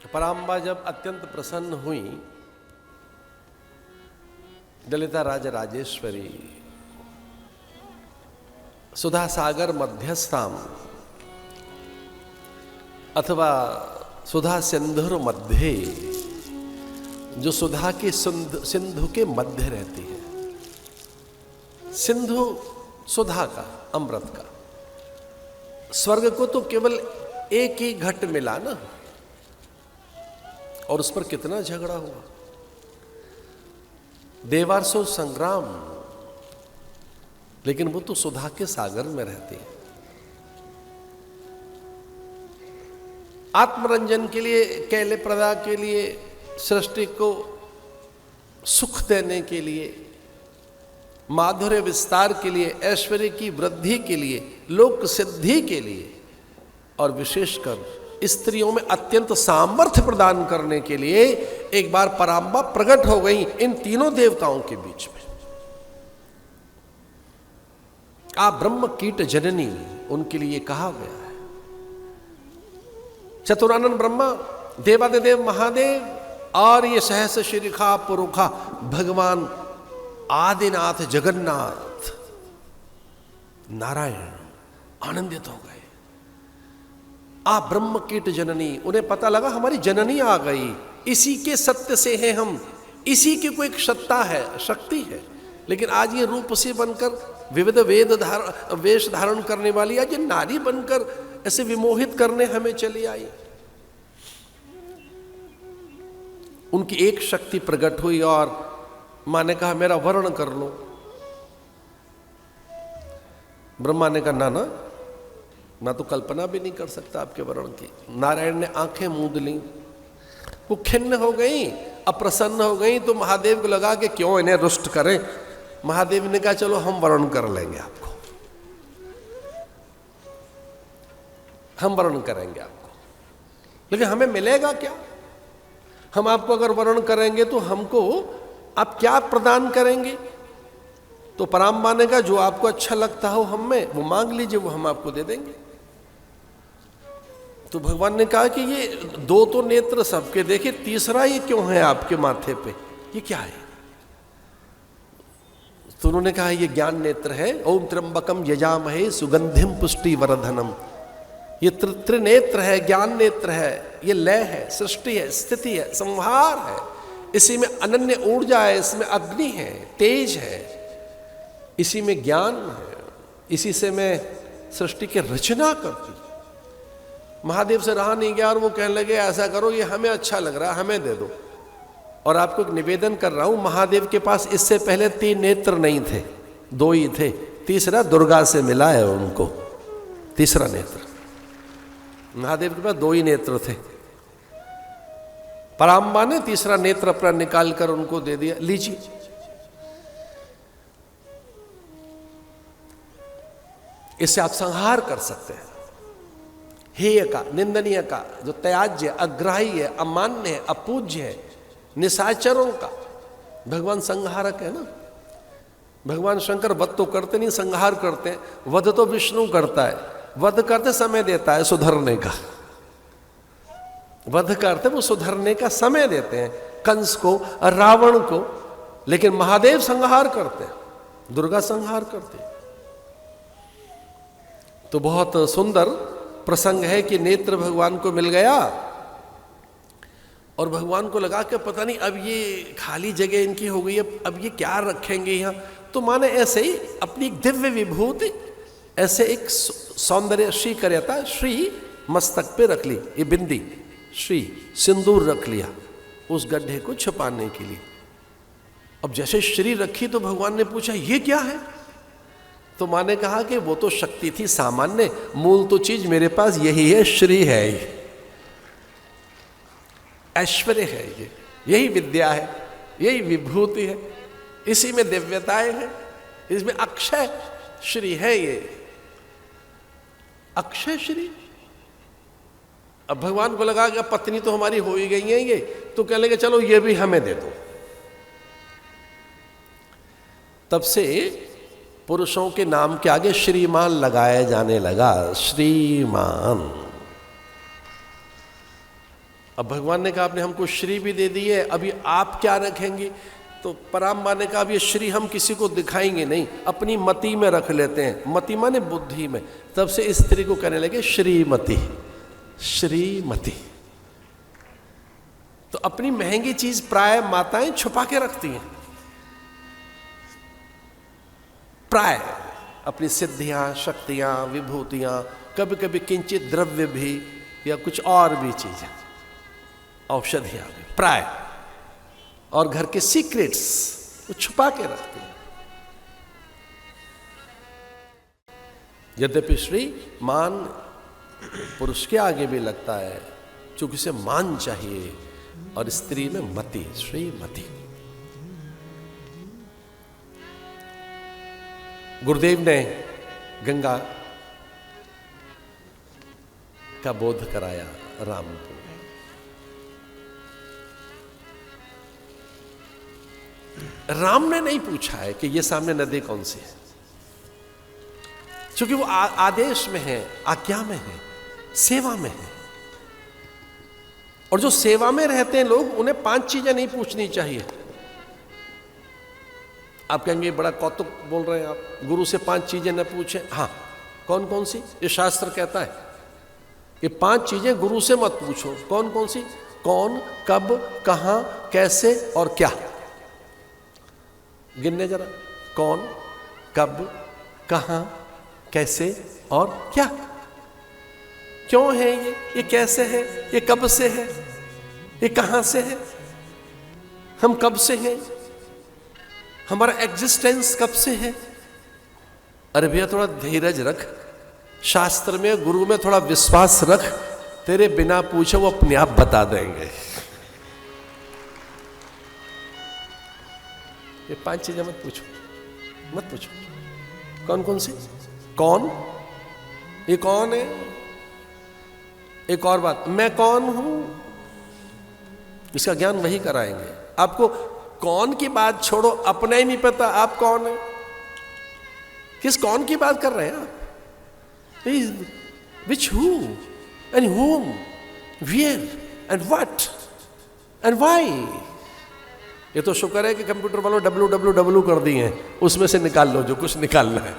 पराम्बा जब अत्यंत प्रसन्न हुई, ललिता राजराजेश्वरी सुधा सागर मध्यस्थाम अथवा सुधा सिंधुर मध्य, जो सुधा के सिंधु के मध्य रहती है। सिंधु सुधा का, अमृत का। स्वर्ग को तो केवल एक ही घट मिला ना, और उस पर कितना झगड़ा हुआ, देवारसो संग्राम, लेकिन वो तो सुधा के सागर में रहती है। आत्मरंजन के लिए, कैले प्रदा के लिए, सृष्टि को सुख देने के लिए, माधुर्य विस्तार के लिए, ऐश्वर्य की वृद्धि के लिए, लोक सिद्धि के लिए, और विशेषकर स्त्रियों में अत्यंत सामर्थ्य प्रदान करने के लिए एक बार पराम्बा प्रकट हो गई इन तीनों देवताओं के बीच में। आप ब्रह्म कीट जननी उनके लिए कहा गया है। चतुरानंद ब्रह्मा, देवादिदेव महादेव और ये सहस शिरिखा पुरुखा भगवान आदिनाथ जगन्नाथ नारायण आनंदित हो गए। आप ब्रह्म कीट जननी, उन्हें पता लगा हमारी जननी आ गई, इसी के सत्य से हैं हम, इसी की कोई एक सत्ता है, शक्ति है। लेकिन आज ये रूप से बनकर, विविध वेश धारण करने वाली आज ये नारी बनकर ऐसे विमोहित करने हमें चली आई। उनकी एक शक्ति प्रकट हुई और माँ ने कहा मेरा वर्ण कर लो। ब्रह्मा ने कहा ना, मैं तो कल्पना भी नहीं कर सकता आपके वर्ण की। नारायण ने आंखें मूंद ली, वो खिन्न हो गई, अप्रसन्न हो गई। तो महादेव को लगा कि क्यों इन्हें रुष्ट करें। महादेव ने कहा चलो हम वर्ण कर लेंगे आपको, हम वर्ण करेंगे आपको, लेकिन हमें मिलेगा क्या? हम आपको अगर वर्ण करेंगे तो हमको आप क्या प्रदान करेंगे? तो पराम्बा ने कहा जो आपको अच्छा लगता हो हम में वो मांग लीजिए, वो हम आपको दे देंगे। तो भगवान ने कहा कि ये दो तो नेत्र सबके देखे, तीसरा ये क्यों है आपके माथे पे, ये क्या है? तो उन्होंने कहा ये ज्ञान नेत्र है। ओम त्र्यंबकम यजामहे सुगंधिम पुष्टि वर्धनम। ये त्रिनेत्र है, ज्ञान नेत्र है, ये लय है, सृष्टि है, स्थिति है, संहार है। इसी में अनन्य ऊर्जा है, इसमें अग्नि है, तेज है, इसी में ज्ञान है, इसी से मैं सृष्टि की रचना करती। महादेव से रहा नहीं गया और वो कहने लगे ऐसा करो, ये हमें अच्छा लग रहा है, हमें दे दो। और आपको एक निवेदन कर रहा हूं, महादेव के पास इससे पहले 3 नेत्र नहीं थे, 2 ही थे। तीसरा दुर्गा से मिला है उनको, तीसरा नेत्र। महादेव के पास 2 ही नेत्र थे, पराम्बा ने तीसरा नेत्र अपना निकाल कर उनको दे दिया, लीजिए। इससे आप संहार कर सकते हैं हेय का, निंदनीय का, जो त्याज्य, अग्राही है, अमान्य है, अपूज्य है, निशाचरों का। भगवान संहारक है ना। भगवान शंकर वध तो करते नहीं, संहार करते हैं। वध तो विष्णु करता है, वध करते समय देता है सुधरने का, वध करते वो सुधरने का समय देते हैं कंस को और रावण को। लेकिन महादेव संहार करते हैं, दुर्गा संहार करते हैं। तो बहुत सुंदर प्रसंग है कि नेत्र भगवान को मिल गया और भगवान को लगा कि पता नहीं अब ये खाली जगह इनकी हो गई है, अब ये क्या रखेंगे यहाँ। तो माने ऐसे ही अपनी दिव्य विभूति, ऐसे एक सौंदर्य श्री करता, श्री मस्तक पे रख ली, ये बिंदी श्री, सिंदूर रख लिया उस गड्ढे को छुपाने के लिए। अब जैसे श्री रखी तो भगवान ने पूछा ये क्या है? तो माँ ने कहा कि वो तो शक्ति थी सामान्य, मूल तो चीज मेरे पास यही है, श्री है, ये ऐश्वर्य है, ये यही विद्या है, यही विभूति है, इसी में दिव्यताएं हैं, इसमें अक्षय श्री है, ये अक्षय श्री। अब भगवान को लगा कि पत्नी तो हमारी हो ही गई है ये, तो कह लेंगे चलो ये भी हमें दे दो। तब से पुरुषों के नाम के आगे श्रीमान लगाया जाने लगा, श्रीमान। अब भगवान ने कहा आपने हमको श्री भी दे दी है, अभी आप क्या रखेंगे? तो पराम्बा ने कहा अब ये श्री हम किसी को दिखाएंगे नहीं, अपनी मति में रख लेते हैं। मति माने बुद्धि में। तब से इस स्त्री को कहने लगे श्रीमती, श्रीमती। तो अपनी महंगी चीज प्राय माताएं छुपा के रखती हैं, प्राय अपनी सिद्धियां, शक्तियां, विभूतियां, कभी कभी किंचित द्रव्य भी या कुछ और भी चीजें, औषधियां भी, प्राय, और घर के सीक्रेट्स वो छुपा के रखते हैं। यद्यपि श्री मान पुरुष के आगे भी लगता है, क्योंकि उसे मान चाहिए, और स्त्री में मति, श्रीमती। गुरुदेव ने गंगा का बोध कराया राम को। राम ने नहीं पूछा है कि ये सामने नदी कौन सी है, क्योंकि वो आदेश में है, आज्ञा में है, सेवा में है। और जो सेवा में रहते हैं लोग, उन्हें 5 चीजें नहीं पूछनी चाहिए। आप कहेंगे बड़ा कौतुक बोल रहे हैं आप, गुरु से 5 चीजें न पूछें। हाँ, कौन कौन सी? ये शास्त्र कहता है ये 5 चीजें गुरु से मत पूछो। कौन कौन सी? कौन, कब, कहां, कैसे और क्या। गिनने जरा, कौन, कब, कहां, कैसे और क्या। क्यों है ये कैसे है, ये कब से है, ये कहां से है, हम कब से हैं, हमारा एग्जिस्टेंस कब से है। अरे भैया थोड़ा धीरज रख, शास्त्र में, गुरु में थोड़ा विश्वास रख, तेरे बिना पूछे वो अपने आप बता देंगे। ये 5 चीजें मत पूछो, मत पूछो। कौन कौन सी? कौन, ये कौन है। एक और बात, मैं कौन हूं, इसका ज्ञान वही कराएंगे आपको। कौन की बात छोड़ो, अपना ही नहीं पता आप कौन है। किस कौन की बात कर रहे हैं आप? Which, who and whom, where and what and why। ये तो शुक्र है कि कंप्यूटर वालों www कर दिए हैं, उसमें से निकाल लो जो कुछ निकालना है।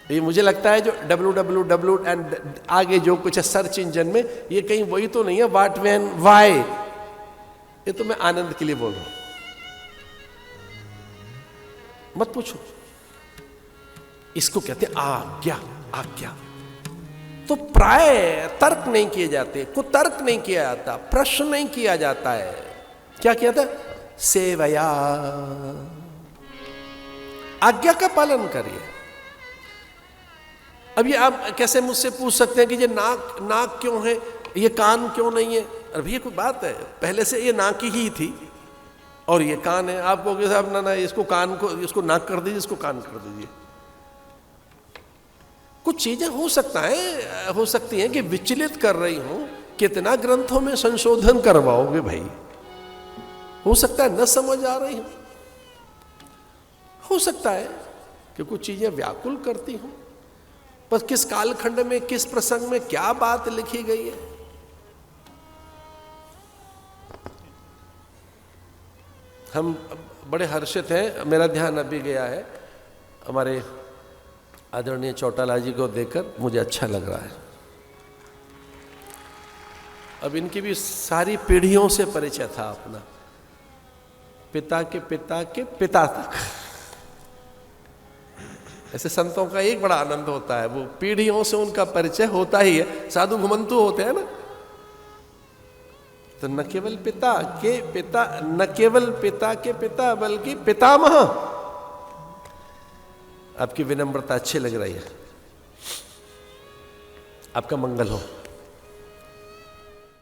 ये मुझे लगता है जो www एंड आगे जो कुछ है सर्च इंजन में, ये कहीं वही तो नहीं है व्हाट, व्हेन, व्हाई। ये तो मैं आनंद के लिए बोल रहा हूं, मत पूछो। इसको कहते हैं आज्ञा, आज्ञा। तो प्राय तर्क नहीं किए जाते, कुतर्क नहीं किया जाता, प्रश्न नहीं किया जाता है। क्या किया था? सेवया, आज्ञा का पालन करिए। अब ये आप कैसे मुझसे पूछ सकते हैं कि ये नाक क्यों है, ये कान क्यों नहीं है? अरे ये कोई बात है, पहले से ये नाक ही थी और ये कान है। आप कहोगे साहब ना इसको कान को, इसको नाक कर दीजिए, इसको कान कर दीजिए। कुछ चीजें हो सकती हैं कि विचलित कर रही हूं। कितना ग्रंथों में संशोधन करवाओगे भाई? हो सकता है न समझ आ रही हो सकता है कि कुछ चीजें व्याकुल करती हूं, पर किस कालखंड में, किस प्रसंग में क्या बात लिखी गई है। हम बड़े हर्षित हैं, मेरा ध्यान अभी गया है हमारे आदरणीय चौटाला जी को देखकर, मुझे अच्छा लग रहा है। अब इनकी भी सारी पीढ़ियों से परिचय था अपना, पिता के पिता के पिता तक। ऐसे संतों का एक बड़ा आनंद होता है, वो पीढ़ियों से उनका परिचय होता ही है। साधु घुमंतु होते हैं ना, तो न केवल पिता के पिता, न केवल पिता के पिता, बल्कि पितामह। आपकी विनम्रता अच्छी लग रही है, आपका मंगल हो।